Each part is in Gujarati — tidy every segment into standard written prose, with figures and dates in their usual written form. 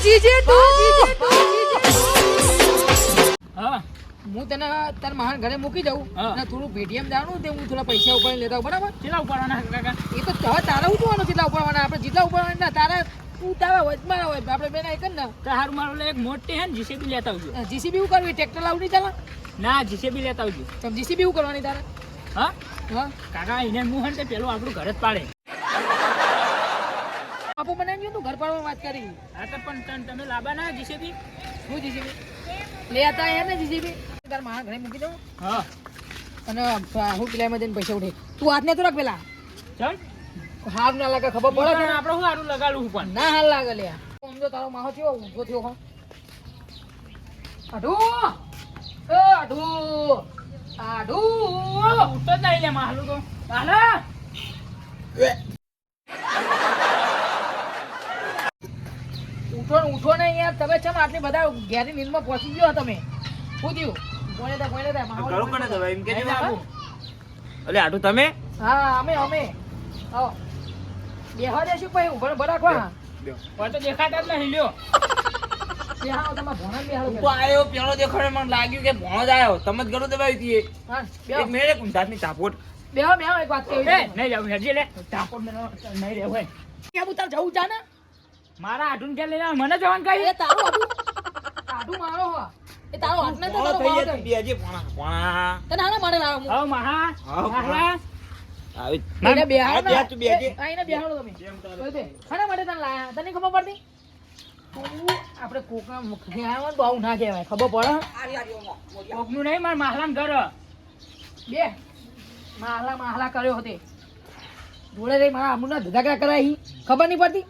જીજે તું હા હું તને તાર મહાન ઘરે મૂકી દઉં હા. અને થોડું પેટીએમ જાણું તે હું થોડા પૈસા ઉપાડી લેતા હોઉં, બરાબર? કેટલા ઉપાડવાના કાકા? એ તો હવે તારા ઉઠવાનું જેટલા ઉપાડવાના, આપણે જેટલા ઉપાડવાના ના તારા તું તારા વચમાં હોય, આપણે બેના એક જ ને. તો હારું મારું એક મોટી હે ને જીસીબી લેતા આવજો. જીસીબી શું કરવી? ટ્રેક્ટર લાવડી ચાલે? ના જીસીબી લેતા આવજો. તમે જીસીબી શું કરવાની તારે? હા હા કાકા એને હું હે ને તે પેલું આપણું ઘર જ પાડે. બાપુ બનાવી ગયું તું ઘર પાડવાની વાત કરી. હા તો પણ તમે લાવવા ના જીસીબી? શું જીસીબી લેતા યાર ને જીસીબી તાર મહાન ઘરે મૂકી દઉં હા અને હું કિલ્લામાં જઈને પૈસા ઉઠે. તું હાથને તો રાખ પેલા, ચાલ હારું ના લાગે ખબર પડે ને? આપણે શું સારું લગાડવું પણ ના હાલ લાગે લે. આમ તો તારો માહો થયો ઊંધો થયો હો. આઢુ એ આઢુ આઢુ ઉઠતો જ નહીં લે માહલું તો હાલા. ઉઠો ને યાર, તમે ચમ આટલી બધા ઘેરી નીંદમાં પહોંચી ગયો તમે? શું થયું? કોણે દે માહો ઘણું કોને દવા એમ કે નહીં બાપુ? બાપુ. અલે આટું તમે હા અમે આવો બેહવા દેશું પછી ઉભા ઉભા રાખવા. કોઈ તો દેખાતા જ નહીં લ્યો. બેહાડો તમારા ભોણાને બેહાડો હું તો આયો પેલો દેખાડે મને લાગ્યું કે ભણો જ આયો તમે જ ઘણું દબાવી હતી હા એક મેળે કુંધાતની ચાપોટ બેહો એક વાત એ કેવી નહીં જાવ હેરજી લે ટાપોડ મેનો નહીં રહેવું હોય. કે હું તાર જવું જા ને મારા આઢું ક્યાં લઈને આવે? મને જવાનું કઈ એ તારું આઢું મારો હો એ તારો હાથ ને તો તારો થઈ ભાવ ગયા દે. બેજી પોણા તને હાને મારે લાવો હું હવે મહા હા, મહા આવી એને બેહાડો આ તું બેજી ને આઈને બેહાડો તમે બોલ બે ખાના માટે તને લાયા તને ખબર પડતી તું આપણે કોકના મુખે આવ્યો ને તો આવું ના કહેવાય ખબર પડે કોકનું નહીં મારા મહાલાનું ઘર. બે માહલા કર્યો હતો જોડે રહી મારા આમુના ધધાકરા કરાવી ખબર નહીં પડતી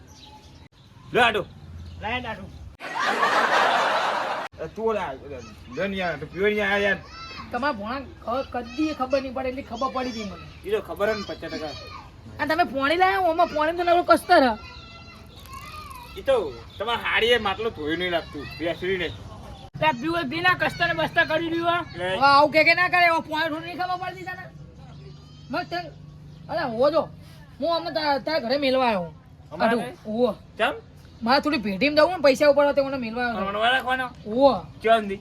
લે આટું લાય દાડું તું લા દનિયા તો પ્યોરિયા આ યાર તમારા ભોણા કદી ખબર નહીં પડે એટલી ખબર પડી હતી મને. ઈ તો ખબર હે ને 50%. આ તમે પોણી લાયા ઓમાં પોણી તો નવો કસ્તર હ. ઈ તો તમાર હાડીએ માટલો ધોઈ નહીં લાગતું બેસરી ને ત્યાં પીવો પીના કસ્તા ને બસ્તા કરી રહ્યું લે હવે આવું કે ના કરે પોણી ઢોળ નહીં ખબર પડતી તને મત અરે હો જો હું અમને તારા ઘરે મેળવા આવ્યો અમારા આટલું ઓવો ચમ મારે થોડી ભેટીમાં જવું ને પૈસા ઉપર તે મને મેળવા આવ્યો મનવા રાખવાનો ઓવો ચંદી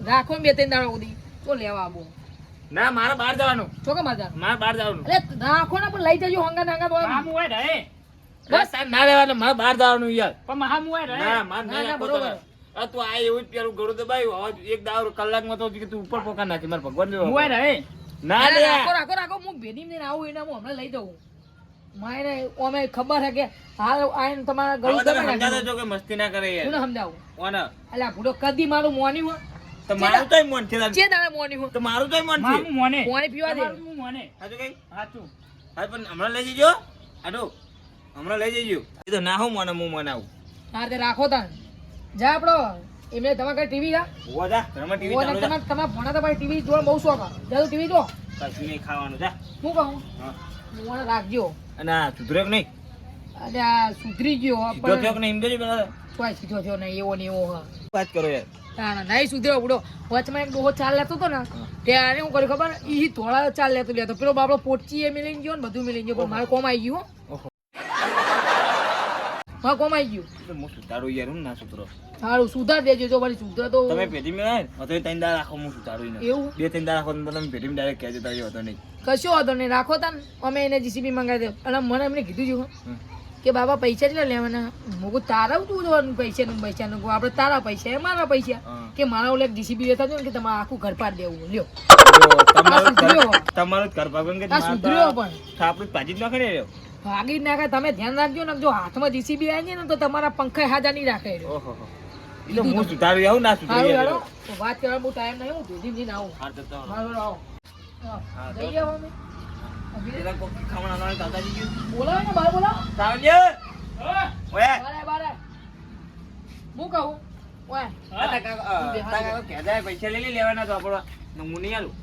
રાખો ને 2-3 દાડા સુધી તો લેવા આવો ના મારે બહાર જવાનું છો કે માજા મારે બહાર જવાનું અરે રાખો ને પણ લઈ જજો હંગા નાંગા તો મહામુ હોય રહે બસ આ ના રહેવાનું મારે બહાર જવાનું યાર પણ મહામુ હોય રહે ના માર ના, નહીં ના, રાખો બરોબર. તને. આ તું આ એવું જ પેલું ગળું દબાવ્યું હવે એક દાવ કલાકમાં તો કે તું ઉપર પોકા નાખી મારે ભગવાન જેવો. હું હોય રહે ના લે રાખો હું ભેટીમાં જઈને આવું એને હું હમણાં લઈ જવું મારે ઓમે ખબર છે કે હાલ આઈને તમારા ગળું હવે તમે દબાઈ સમજાતો નાખ્યું. છો કે મસ્તી ના કરે કોને યાર સમજાવું ઓને અલ્યા ભૂડો કદી મારું મોની હોય તો મારું તોય મન છે ચે દાડે મોની હોય તો મારું તોય મન છે મહામુ મોને પાણી પીવા દે તમારું મોને સાચું કઈ સાચું હા પણ હમણાં લઈ જજો આટો હમણાં લઈ જજો એ તો ના હું મને હું મનાવું હા તે રાખો તાન જા આપણો એમને તમારે કઈ ટીવી જા ઉભો જા ઘરમાં ટીવી ચાલુ જા તમારા ભણા તો ભાઈ ટીવી જોવા બહુ શોખ જલ્દી ટીવી જો કશું નહીં ખાવાનું જા હું કહું હા મને રાખજો અને આ સુધરે કે નહીં અને આ સુધરી ગયો સીધો થયો કે નહીં એમ કહેજો પેલા કોઈ સીધો થયો નહીં એવો ને એવો હા વાત કરો યાર ના ના નહીં સુધર્યો બુડો વચમાં એક ડોહો ચાલ લેતો હતો ને ત્યારે હું કર્યું ખબર ઈ થોડા ચાલ લેતો પેલો બાપડો પોચી એ મિલી ગયો ને બધું મિલી ગયું પણ મારે કોમ આવી ગયું હો. ઓહો મારે કોમ આવી ગયું તો હું સુધારું યાર હું ના સુધરો સારું સુધાર દેજો જો વળી સુધરે તો તમે પેટીમાં આવે ને તો 3 દાડા રાખો હું સુધારું નહીં એવું 2-3 દાડા રાખો તો તમે પેટીમાં ડાયરેક્ટ કહેજો તો હતો નહીં કશો વાંધો નહીં રાખો તાન અમે એને જીસીબી મંગાવી દે અને મને એમને કીધું છે હમ. કે બાબા પૈસા કેટલા લેવાના મોગું તારા તું જોવાનું પૈસાનું આપણે તારા પૈસા એ મારા પૈસા હા. કે મારા ઓલે જીસીબી લેતા ને કે તમારે આખું ઘર પાડ દેવું લ્યો તો તમારું આ સુધર્યો. તમારું જ ઘર ભાગવાનું કે આ સુધર્યો પણ આપણું પાજી જ નાખે ને રહ્યો ભાગી જ નાખે તમે ધ્યાન રાખજો ને જો હાથમાં જીસીબી આવી જાય ને તો તમારા પંખા હાજા નહીં રાખે એ રહ્યો. ઓહો એ તો હું સુધારું આવું ના સારું સુધારું હેડો તો વાત કરવા બહુ ટાઈમ નહીં હું ભેદી જઈને આવું હા તો તો સારું હેડો, આવો હા, હા, તો- જઈએ હવે અમે. પેલા કોક ખાવાના લાવે દાદાજી ગયું બોલાવો ને બહાર બોલાવો સાવજે ઓય બારે હું કહું ઓય આ કાકા કેદા પૈસા લઈ લેવાના તો આપણો હું નહીં આલું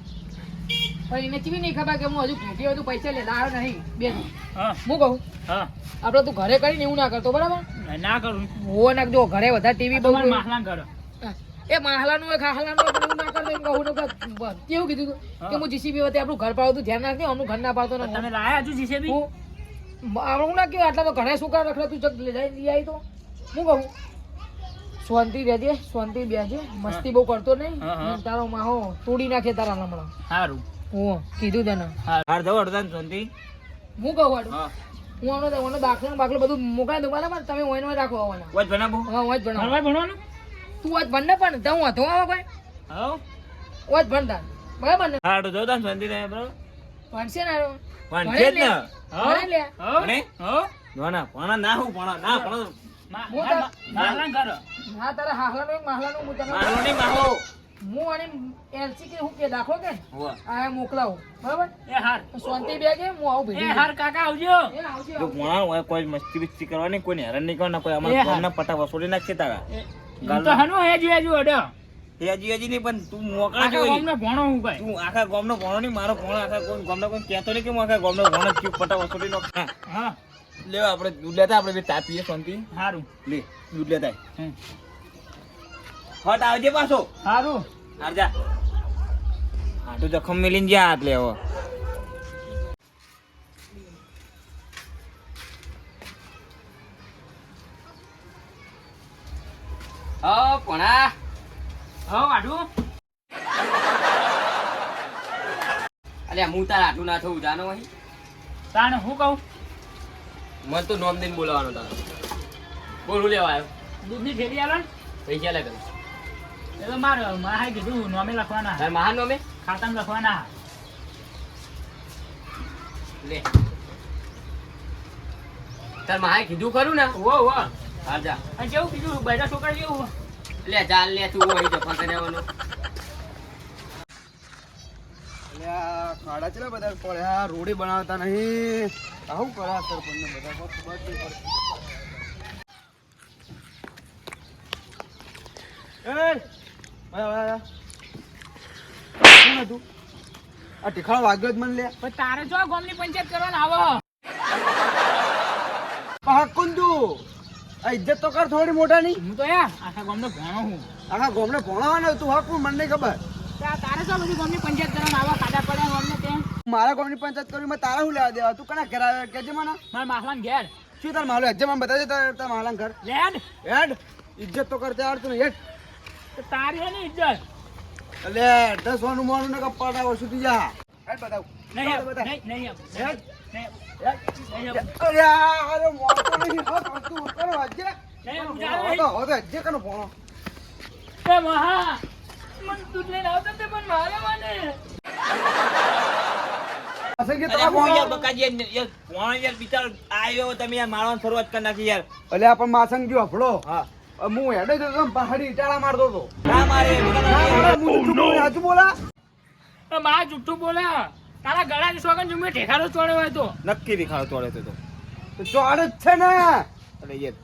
પણ એને ચીવી નહીં ખબર કે હું હજુ ભેટી હોય તો પૈસા લેતા આવ્યો નહીં બે હા હું કહું હા આપણે તું ઘરે કરીને એવું ના કરતો બરાબર ના કરું હો ના જો ઘરે બધા ટીવી બહુ તમારા મહાલાનું ઘર એ માહલાનું હોય ખાહલાનું હોય પણ એવું ના કરતો એમ કહું ને કે કેવું કીધું તું કે હું જીસીબી વખતે આપણું ઘર પાડું ધ્યાન રાખજો અમનું ઘર ના પાડતો તમે ને લાયા હજુ જીસીબી હું હું ના કેવું આટલા તો ઘણા સુકા રખડા તું જગ લઈ આવી તો હું કહું શાંતિ રહેજે, શાંતિ બેસજે, મસ્તી બહુ કરતો નહીં. હા, હા. અને તારો માહો તોડી નાખે તારા હમણાં. સારું હું કીધું તને. હાર જવો અડધા શાંતિ. હું કહું વાળું. હા હું આનો દાખલો ને બાકલો બધું મોકલાવી દઉં બરાબર. તમે ઓઈનો રાખો આવવાના. વચ બનાવો. હા ઓજ ભણાવો. ભણવા ભણવાનું તું ઓજ ભણ ને પણ હું હતો આવે કોઈ હવ ઓજ ભણતા બરાબર ને. હાર તો જોતા શાંતિ રહે બરાબર. ભણશે ને વાંચે જ ને. ભણે લે. ભણે? હવ ના ભણા ના હું ભણા ના ભણો. મારા ઘર હા તારા હાહલાનો એક માહલાનો હું તને મારો નહીં માહો. હું અને એલસી કે હું કે દાખલો કે હોવા. આ મોકલાવું બરાબર. એ હાર શાંતિ બેગે હું આવું એ ભેગી. હાર કાકા આવજો એ આવજો જો ભણા હોય કોઈ મસ્તી બિસ્તી કરવાની કોઈ હેરાન નહીં કરવાના કોઈ એ અમારા હા. ગામના પટા વસૂલી નાખશે તારા. હું તો હનુ હેજુ હેજુ અડો હજી હજી નહીં પણ તું મોકલા આખા જોઈ. ગામનો ભણો હું ભાઈ તું આખા ગામનો ભણો નહીં મારો ભણો આખા ગામનો કોઈ કહેતો નહીં કે હું આખા ગામનો ભણો જ છું પટા વસૂલી નો. હા હા લેવા આપણે દૂધ લેતા આપણે બે તાપીએ શાંતિ. સારું લે દૂધ લેતા હમ. હટ આવજે પાછો. સારું હાર જા. હા તો જખમ મેલીને જ્યાં હાથ લેવો. હા ભણા હવ આડું અલ્યા હું તાર આટલું ના થવું જાનો અહીં તાને હું કહું મને તો નોમ દઈને બોલાવાનો તારો બોલ હું લેવા આવ્યો દૂધની થેલી આલો ને પૈસા લાગે એ તો મારે માહે કીધું નોમે લખવાના તાર મહાન નોમે ખાતામાં લખવાના લે તાર મહાએ કીધું ખરું ને ઓ ઓ હાર જા અને કેવું કીધું બધા છોકરા કેવું લે ચાલ લે તું અહીં જફા કરી આવવાનું ખાડા ચેલા બધા પડ્યા રોડી બનાવતા નહીં આવું કરા સરપંચ બધા ખબર જ નહીં પડતી. એ ભાઈ શું હતું આ ટીખાળો વાગ્યો જ મને લે પણ તારે જો ગામની પંચાયત કરવાના આવો પાકું તું આ ઇજ્જત તો કર થોડી મોટાની હું તો યાર આખા ગામનો ભણો હું આખા ગોમને ભણાવવાનો તું હાકું મને નહીં ખબર તારે જો બધી ગામની પંચાયત કરવાના આવો ખાડા પડ્યા ગામને ત્યાં મારા ગોમની પંચાયત કરી મેં તારા હું લેવા દેવા તું કના ઘર આવે કેજે મને મારા માસલાન ઘેર શું તાર માલો એક્ઝામ મને બતાવજે તાર માલા ઘર લેડ હેડ ઇજ્જત તો કરતે આવડતું નહીં હેડ તો તારી હે ને ઇજ્જત અલે 10 વાનું મોનું ને કપાડા વસુતી જા હેડ બતાવ નહીં આપ, બતાવ નહીં નહીં આપ, હેડ નહીં આપ, હેડ નહીં આપ. અરે અરે મોટો નહીં હો તું કરો અજ્જે નહીં આપ, હો જાણે તો અજ્જે કનો ભણો એ મહા મન દૂધ લઈને આવતા તે પણ મારે મને અસલ કે અરે તારા હું યાર બકાજી યાર કોણ યાર બિચારો આવ્યો તમે યાર મારવાની શરૂઆત કરી નાખી યાર. અલે આપણ માસંગ ગયો હફળો હા હું હેડે જતો પહાડી ઈટાળા મારતો તો ના મારે હું જુઠ્ઠું બોલું સાચું બોલા એ મા જુઠ્ઠું બોલા તારા ગળાની સોગન જુમે ઠેકારો ચોડ્યો હોય તો નક્કી દેખાડો તોડે તો તો ચોડ જ છે ને અરે યાર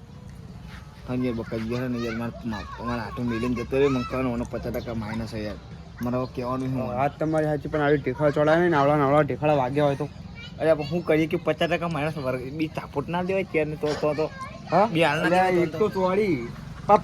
યાર બકાજી યાર ને યાર મારા હાથું મિલીને જતો રહ્યો મંકાનો 50% માઇનસ છે યાર મારે હવે કહેવાનું શું વાત તમારી સાચી પણ આવી ટેખા ચોડાય ને નાવડા નાવડા ટેખાડા વાગ્યા હોય તો અરે આપણે શું કરીએ કે 50% માઇનસ બી ચાપોટ ના દેવાય ચેર ને તો હા બે હાલ ના અલ્યા, દેવાય એક તો ચોડી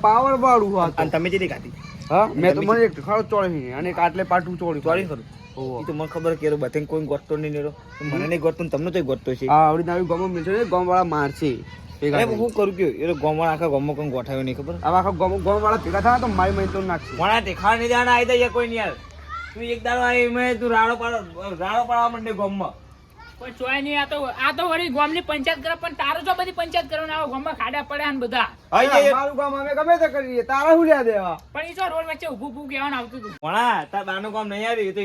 પાવર વાળું હતું. અને તમે જેટલી કાઢી હા મેં તો મને એક ટેખાડો ચોડી અને એક આટલે પાટું ચોડી ચોરી કરું ઓહો. એ તો મને ખબર કે બધાને કોઈ ગોતતો નહીં નેરો મને નહીં ગોતતો ને તમને તો ગોતતો છે આ આવડી નાવી ગમો મિલશે ને ગમ વાળા મારશે ભેગા અરે થઈને. હું કરું કે એ ગોમવાળા આખા ગોમમાં કોઈ ગોઠાયો નહીં ખબર આવા આખા ગમ વાળા ભેગા થાય તો મારી મહી તો નાખશે કોણા દેખાડ નહીં દેવાના આવી જાય કોઈ નહીં યાર તું એક દાડો આવી મેં તું રાડો પાડવા માંડે ગોમમાં કોઈ ચોય નહીં આ તો વળી ગામની પંચાયત કરે પણ તારો જો બધી પંચાયત કરવાના આવો ગામમાં ખાડા પડ્યા ને બધા મારું કામ અમે ગમે તે કરીએ તારા હું લ્યા દેવા પણ એ જો રોડ વચ્ચે ઊભું ઊભું કહેવાનું આવતું હતું કોણા તાર બાનું કામ નહીં આવી તો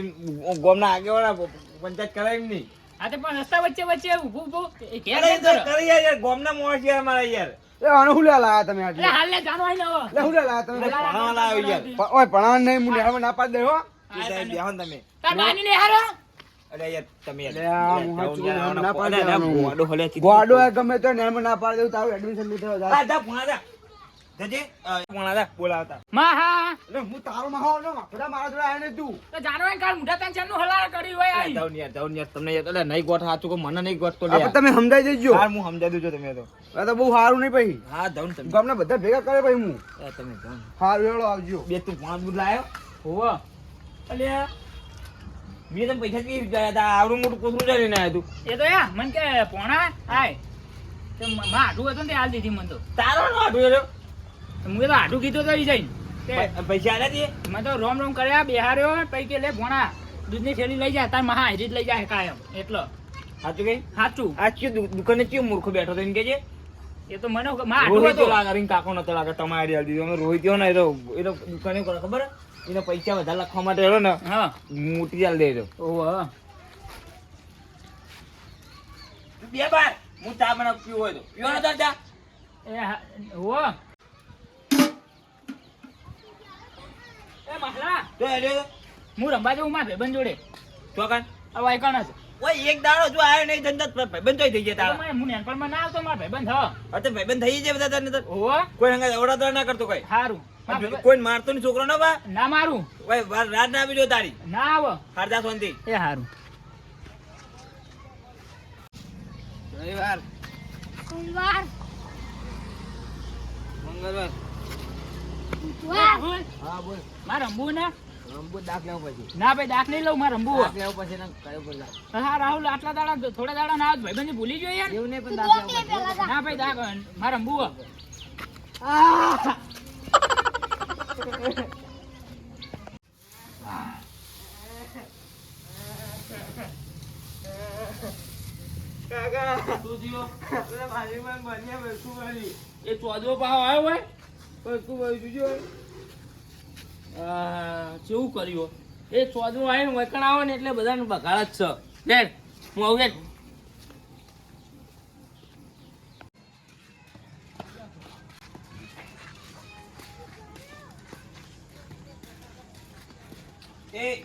ગોમના આગેવાળા પંચાયત કરાય એમ નહીં આ તો પણ રસ્તા વચ્ચે વચ્ચે ઊભું ઊભું એ ઘેર અરે કેમ કરો? કરી યાર ગોમના મોણ છે અમારા યાર એ આને હું લ્યા લાયા તમે એટલે આટલે હાલ ને જાણો હોય ને હવે. લે હું લ્યા લાયા તમે ભણાવવાના આવી યાર ઓય ભણાવવાનું નહીં હું નેહામાં ના પાડી દે હો તું સાહેબ બેહો ને તમે તાર નાની ને હારો અરે યાર તમે અરે આ હું હાચું કહું, ના પાડી અરે દેવાનું. ગોડો હલે ચીતી. ગોડો એ ગમે તો નેહામાં ના પાડી દઉં તારું એડમિશન નહીં થયો આ જા ભણા જા જજે ભણા જા બોલાવતા માં હા એટલે હું તારો માહોલ નો મારા મારા જોડે આયા ને તું તો જાણો હોય ને કાલ મુઢા તાન ચાલનું હલાળ કરી હોય આઈ. જાઉં યાર તમને યાર અરે નહીં ગોઠ સાચું કહું મને નહીં ગોઠતો લે આપણે તમે સમજાઈ દેજો હાર હું સમજાઈ દઉં છું તમે તો આ તો બહુ સારું નહીં પછી હા જાઉં તમે ગામના બધા ભેગા કરે પછી હું તમે જાઉં સારું હેળો આવજો બે તું 5 દૂધ લાયો હોવે. અલ્યા મેં તને પૈસા કી ગયા હતા આવડું મોટું કોથળું જ લઈને આવ્યો તું એ તો યા મન કે પોણા આય તે માં આઢું હતું ને તે હાલ દીધી મન તો તારો નો આડું રહ્યો હું તો આડું કીધું તો ઈ જઈને તે પૈસા આલ્યા છે મેં તો રોમ રોમ કર્યા બેહાર્યો પૈ કે લે ભોણા દૂધની થેલી લઈ જાય તાર મહા હાજરી જ લઈ જાય કાયમ એટલે સાચું કઈ સાચું આ કયું દુકાને કયું મૂર્ખો બેઠો તો એમ કે છે એ તો મને માં આડું રોહિત હતો લાગે કાકો નતો લાગે તમારી આલી દીધો અમે રોહિત ને એ દુકાને કરે ખબર એને પૈસા વધારે લખવા માટે એનો ને હા મોટી ચાલ દે રહ્યો ઓહ બે બાર હું ચા બનાવ પીવો હોય તો પીવાનો તાર ચા એ હો એ મહલા તો હેડ્યો તો હું રંબા જઉં મારા ભાઈબંધ જોડે ચોકન આ વાયકણ જ ઓય એક દાડો જો આવ્યો નહીં ધંધા ભાઈબંધ તોય થઈ ગયા તારા હું નાનપણમાં ના આવતો મારા ભાઈબંધ હા અતે ભાઈબંધ થઈ જાય બધા તને તો ઓહો કોઈ હંગા ઓડા ના કરતો કોઈ સારું કોઈ મારતો નહીં છોકરો ના બા ના મારું ઓય વાર રાત ના આવી જો તારી ના આવ હારદા શાંતિ એ સારું રવિવાર સોમવાર મંગળવાર બુધવાર હા બોલ મારે રંબુ ને રંબુ દાખ લેવો પછી ના ભાઈ દાખ નહીં લઉં મારે રંબુ દાખ લેવો પછી ને કયો પર દાખ હા રાહુલ આટલા દાડા થોડા દાડા ના આવ ભાઈબંધ ભૂલી ગયો યાર એવું નહીં પણ દાખ લેવો પછી પેલા જા. ના ભાઈ દાખ મારે રંબુ એ ચોદવો પાહો આવ્યો હોય કેવું કર્યું એ ચોદવો આવીને વૈકણ આવે ને એટલે બધાને બગાડ જ છે લે હું આવું લે એ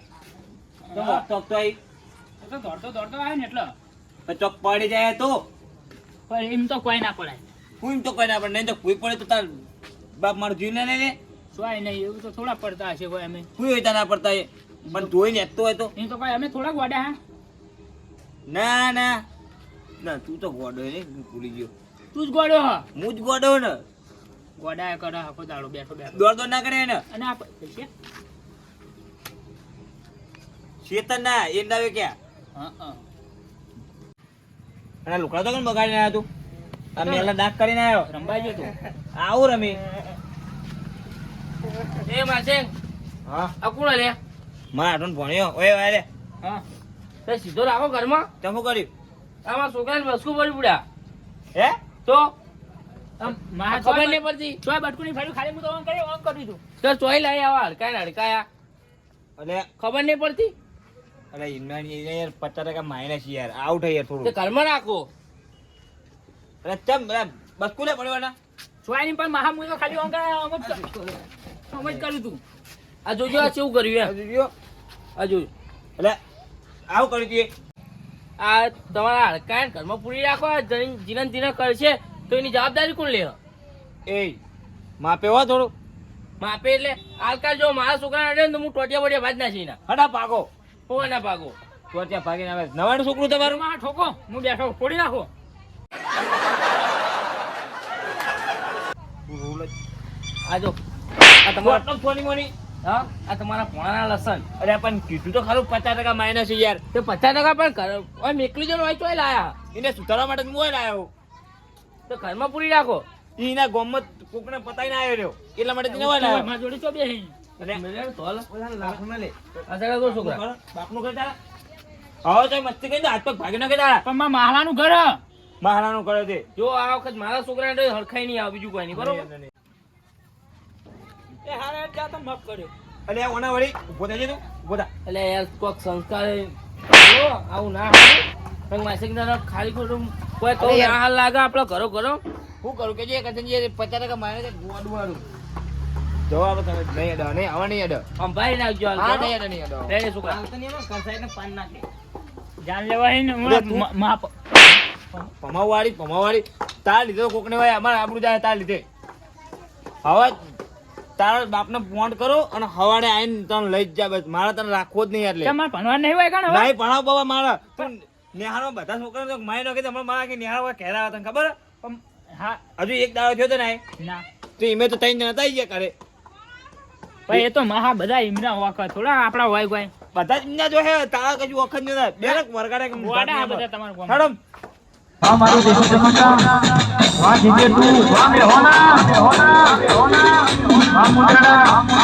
તો ચોક તો આઈ તો દોડતો દોડતો આવે ને એટલે ચોક પડી જાય તો પણ એમ તો કોઈ ના પડાય હું એમ તો કોઈ ના પણ નહીં તો કોઈ પડે તો તાર બાપ મારો જીવ ના લે સોય નહીં એવું તો થોડા પડતા હશે કોઈ અમે કોઈ હોય ના પડતા એ પણ જોઈ નેતો હોય તો એમ તો કોઈ અમે થોડા ગોડા હા ના ના ના તું તો ગોડો ને હું ભૂલી ગયો તું જ ગોડો હા હું જ ગોડો ને ગોડા કરે આખો દાડો બેઠો બેઠો દોડ દોડ ના કરે ને અને આ પૈસા શેતન ના એ ના ક્યાં હા હા અને લુકડા તો કેમ બગાડીને આવ્યો તું આ મેલા દાગ કરીને આવ્યો રંબાઈ ગયો તું આવું રમી એ માસે હા આ કોણ લે મારા આટોન ભણ્યો ઓય ઓય રે હા તે સીધો રાખો ઘરમાં તમે શું કર્યું આમાં છોકરાને બસકું પડી પડ્યા હે તો મારા ખબર નહીં પડતી ચોય બટકું નહીં ફાડ્યું ખાલી હું તો ઓન કર્યું તું તો ચોઈ લાવી આવા હડકાયા હડકાયા અલે ખબર નહીં પડતી અરે ઇમરાન યાર 50% માઇનસ યાર આઉટ યાર તે થોડું ઘરમાં રાખો અરે ચમ બસ કુલે પડવાના ચોય નહીં પણ મહા હું તો ખાલી ઓન કર્યા સમજ કર્યું તું આ જોજો આ કેવું કર્યું એમ જોયો આ જોજો એટલે આવું કર્યું તું આ તમારા હડકાયા ઘરમાં પૂરી રાખો જીવન જીવન કરશે તો એની જવાબદારી કોણ લે એ માપે હો થોડું માપે એટલે હાલકાલ જો મારા છોકરા અડે ને તો હું ટોટિયા બોટિયા ભાજ નાખી ના હડા પાકો હોવા ના ભાગો તો ત્યાં ભાગીને આવે નવાણું છોકરું તમારું માં ઠોકો હું બેઠો ફોડી નાખો આ જો આ તમારો ફોની મોની હા આ તમારા પોણાના લસણ અરે પણ કીધું તો ખરું 50% માઇનસ છે યાર તે 50% પણ ઘર ઓય મેકલી જણ હોય ચોય લાયા એને સુધારવા માટે હું આવ્યો તો ઘરમાં પૂરી રાખો એના ગોમત કોકને પતાઈને આવ્યો રહ્યો એટલા માટે તેને વાય મારા જોડે ચો બેહી મેલે તોલ લાખમાં લે આ જરા તો છોકરા બાપનું ઘર તારા હવે તો મસ્તી કરી હાથ પગ ભાગી નાખે તારા પણ માં મહાલાનું ઘર હ. મહારાનું કરે છે જો આ વખત મારા છોકરાને હરખાઈ નહીં આવે બીજું કોઈ નહીં બરોબર એ હારે જા તો મફ કર્યો અલે આ ઓના વળી ઉભો થઈ તું ઉભો થા એટલે યાર કોક સંસ્કાર જો આવું ના હોય માસિક ના ખાલી ખોટું કોઈ કહું ના હાલ લાગે આપણે કરો કરો હું કરું કે જે કદન જે 50% માઇનસ ગોડ વાળું જવાબ તમે નહીં અડો નહીં આવા નહીં અડો આમ ભાઈ નાખજો હાલ હા કરો. નહીં અડો નહીં અડો રેડી છોકરા જાન લેવા હે ને અરે તું- માપ પમાવાળી તાર લીધો કોકને ભાઈ અમારે આબરૂ જાય તાર લીધે હવે તારા બાપને ફોન કરો અને હવાડે આવીને તને લઈ જ જા બસ મારે તને રાખવો જ નહીં એટલે તમારે ભણવા નહીં હોય કાણ હવે નહીં ભણાવ બાબા મારા તું નિહાળમાં બધા છોકરા તો માય નાખે હમણાં મારા કે નિહાળવા ઘેરા હતા તને ખબર પણ હા હજુ એક દાડો થયો તો ને ના તો એમે તો 3 જણા થઈ ગયા કરે ભાઈ એ તો મહા બધા ઇમરા વખત થોડા આપડા હોય કોઈ બધા જ એમના જો હે તારા કજુ વખત ન થાય બેરક વરગાડે કે ગોડા આ બધા તમારા ગામમાં. હડમ આ મારું દેશી ચમચા વાહ જીજે તું વાહ મેહોના વાહ મુંદરડા